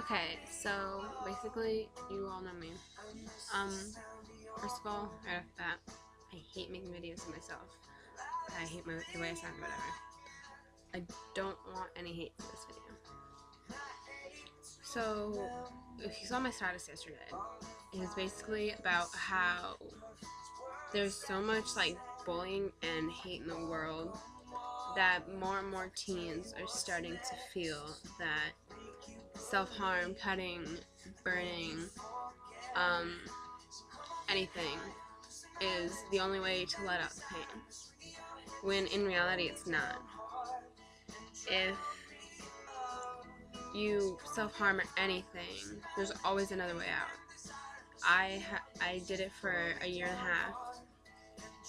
Okay, so basically, you all know me. Um, First of all, right off the bat, I hate making videos of myself. I hate the way I sound, whatever. I don't want any hate for this video. So, if you saw my status yesterday, it was basically about how there's so much like bullying and hate in the world that more and more teens are starting to feel that self-harm, cutting, burning, um, anything is the only way to let out the pain. When in reality, it's not. If you self-harm or anything, there's always another way out. I did it for a year and a half.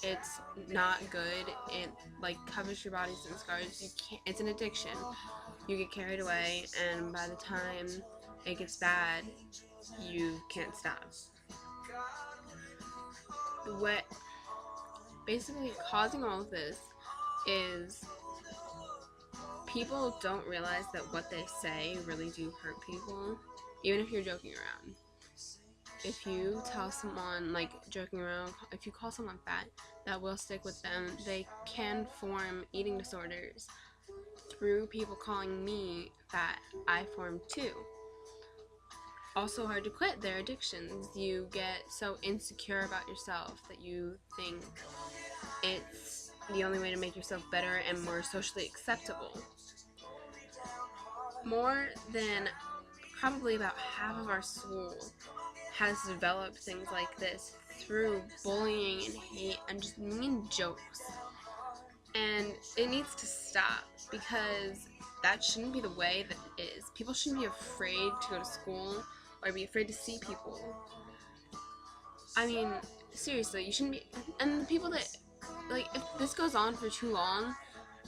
It's not good. It like covers your bodies in scars. You can't. It's an addiction. You get carried away, and by the time it gets bad, you can't stop. What basically causing all of this is people don't realize that what they say really do hurt people, even if you're joking around. If you tell someone, like, joking around, if you call someone fat, that will stick with them. They can form eating disorders. Through people calling me fat, I formed too. Also hard to quit their addictions. You get so insecure about yourself that you think it's the only way to make yourself better and more socially acceptable. More than probably about half of our school has developed things like this through bullying and hate and just mean jokes. And it needs to stop because that shouldn't be the way that it is. People shouldn't be afraid to go to school or be afraid to see people. I mean, seriously, you shouldn't be. And the people that, like, if this goes on for too long,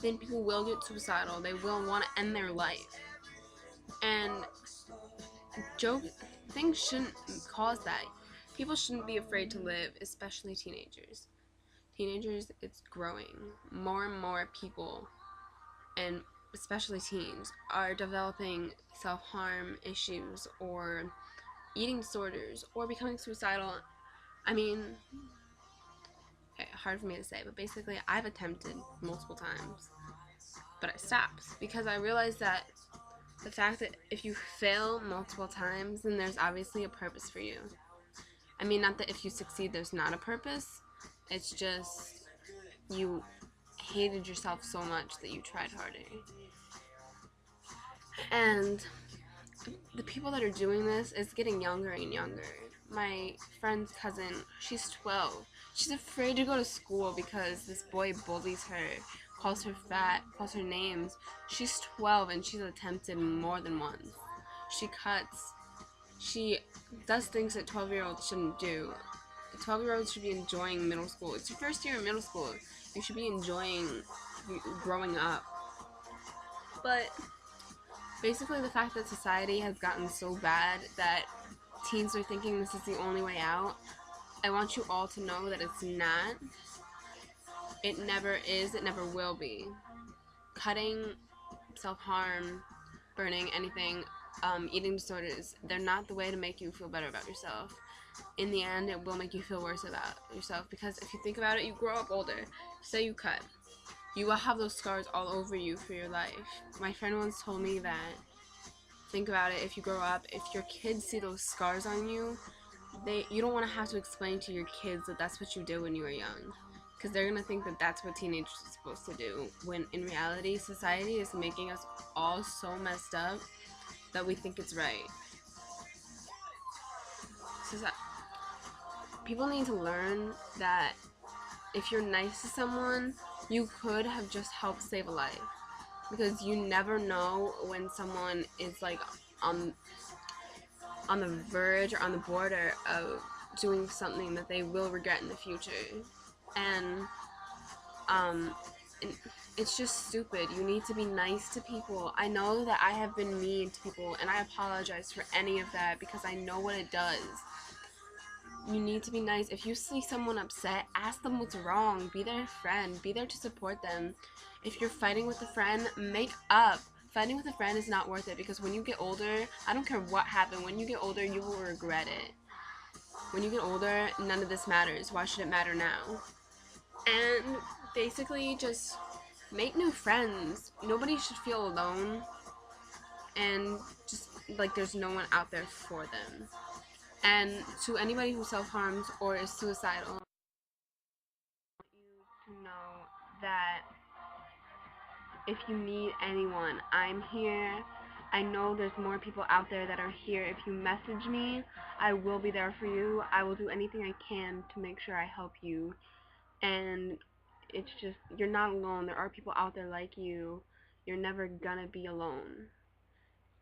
then people will get suicidal. They will want to end their life. And things shouldn't cause that. People shouldn't be afraid to live, especially teenagers. Teenagers, it's growing. More and more people, and especially teens, are developing self-harm issues or eating disorders or becoming suicidal. I mean, okay, hard for me to say, but basically I've attempted multiple times, but I stopped because I realized that the fact that if you fail multiple times, then there's obviously a purpose for you. I mean, not that if you succeed there's not a purpose, it's just you hated yourself so much that you tried harder. And the people that are doing this is getting younger and younger. My friend's cousin, she's 12. She's afraid to go to school because this boy bullies her, calls her fat, calls her names. She's 12 and she's attempted more than once. She cuts. She does things that 12-year-olds shouldn't do. 12-year-olds should be enjoying middle school. It's your first year in middle school. You should be enjoying growing up. But basically the fact that society has gotten so bad that teens are thinking this is the only way out, I want you all to know that it's not. It never is. It never will be. Cutting, self-harm, burning, anything, eating disorders, they're not the way to make you feel better about yourself. In the end, it will make you feel worse about yourself because if you think about it, you grow up older. Say you cut. You will have those scars all over you for your life. My friend once told me that, think about it, if you grow up, if your kids see those scars on you, you don't want to have to explain to your kids that that's what you did when you were young. Because they're going to think that that's what teenagers are supposed to do. When in reality, society is making us all so messed up that we think it's right. People need to learn that if you're nice to someone, you could have just helped save a life. Because you never know when someone is like on the verge or on the border of doing something that they will regret in the future. And it's just stupid. You need to be nice to people. I know that I have been mean to people, and I apologize for any of that because I know what it does. You need to be nice. If you see someone upset, ask them what's wrong. Be their friend. Be there to support them. If you're fighting with a friend, make up. fighting with a friend is not worth it, because when you get older, I don't care what happened, when you get older, you will regret it. When you get older, none of this matters. Why should it matter now? And basically, just make new friends. Nobody should feel alone, and just like there's no one out there for them. And to anybody who self-harms or is suicidal, I want you to know that if you need anyone, I'm here. I know there's more people out there that are here. If you message me, I will be there for you. I will do anything I can to make sure I help you. And it's just, you're not alone. There are people out there like you. You're never gonna be alone.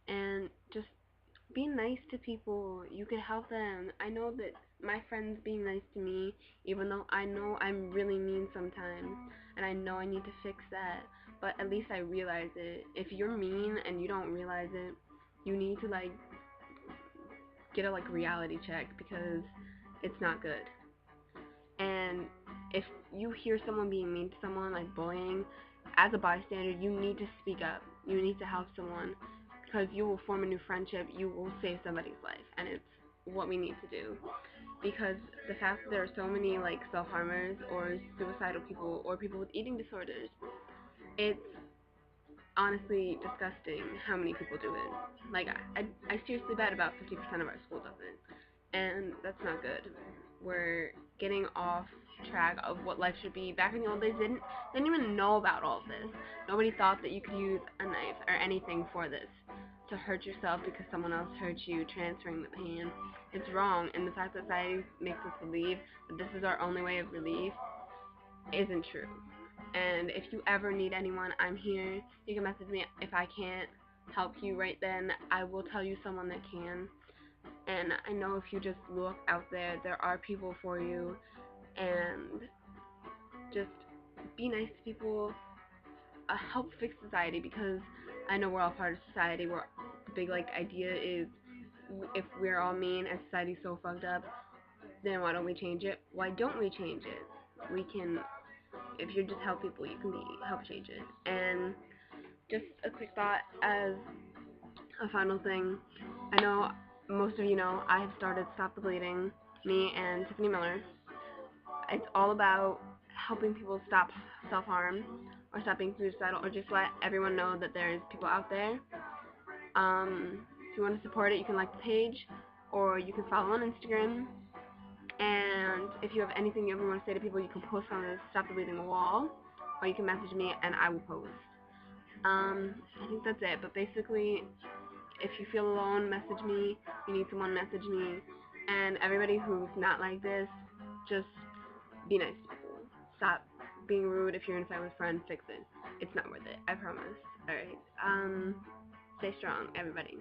And just be nice to people. You can help them. I know that my friends being nice to me, even though I know I'm really mean sometimes, and I know I need to fix that, but at least I realize it. If you're mean and you don't realize it, you need to like get a like reality check, because it's not good. And if you hear someone being mean to someone, like bullying, as a bystander, you need to speak up. You need to help someone, because you will form a new friendship. You will save somebody's life, and it's what we need to do. Because the fact that there are so many like self-harmers or suicidal people or people with eating disorders, it's honestly disgusting how many people do it. Like, I seriously bet about 50% of our school does it, and that's not good. We're getting off track of what life should be. Back in the old days, they didn't even know about all of this. Nobody thought that you could use a knife or anything for this, to hurt yourself because someone else hurt you, transferring the pain. It's wrong, and the fact that society makes us believe that this is our only way of relief isn't true. And if you ever need anyone, I'm here. You can message me. If I can't help you right then, I will tell you someone that can. And I know if you just look out there, there are people for you. And just be nice to people. Help fix society, because I know we're all part of society. The big like idea is, if we're all mean and society's so fucked up, then why don't we change it? Why don't we change it? We can. If you just help people, you can help change it. And just a quick thought as a final thing. I know most of you know I have started Stop the Bleeding, me and Tiffany Miller. It's all about helping people stop self-harm or stop being suicidal, or just let everyone know that there's people out there. If you want to support it, you can like the page, or you can follow on Instagram. And if you have anything you ever want to say to people, you can post on the Stop the Bleeding wall, or you can message me and I will post. I think that's it. But basically, if you feel alone, message me. If you need someone, message me. And everybody who's not like this, just be nice to people. Stop being rude. If you're in a fight with a friend, fix it. It's not worth it. I promise. Alright. Stay strong, everybody.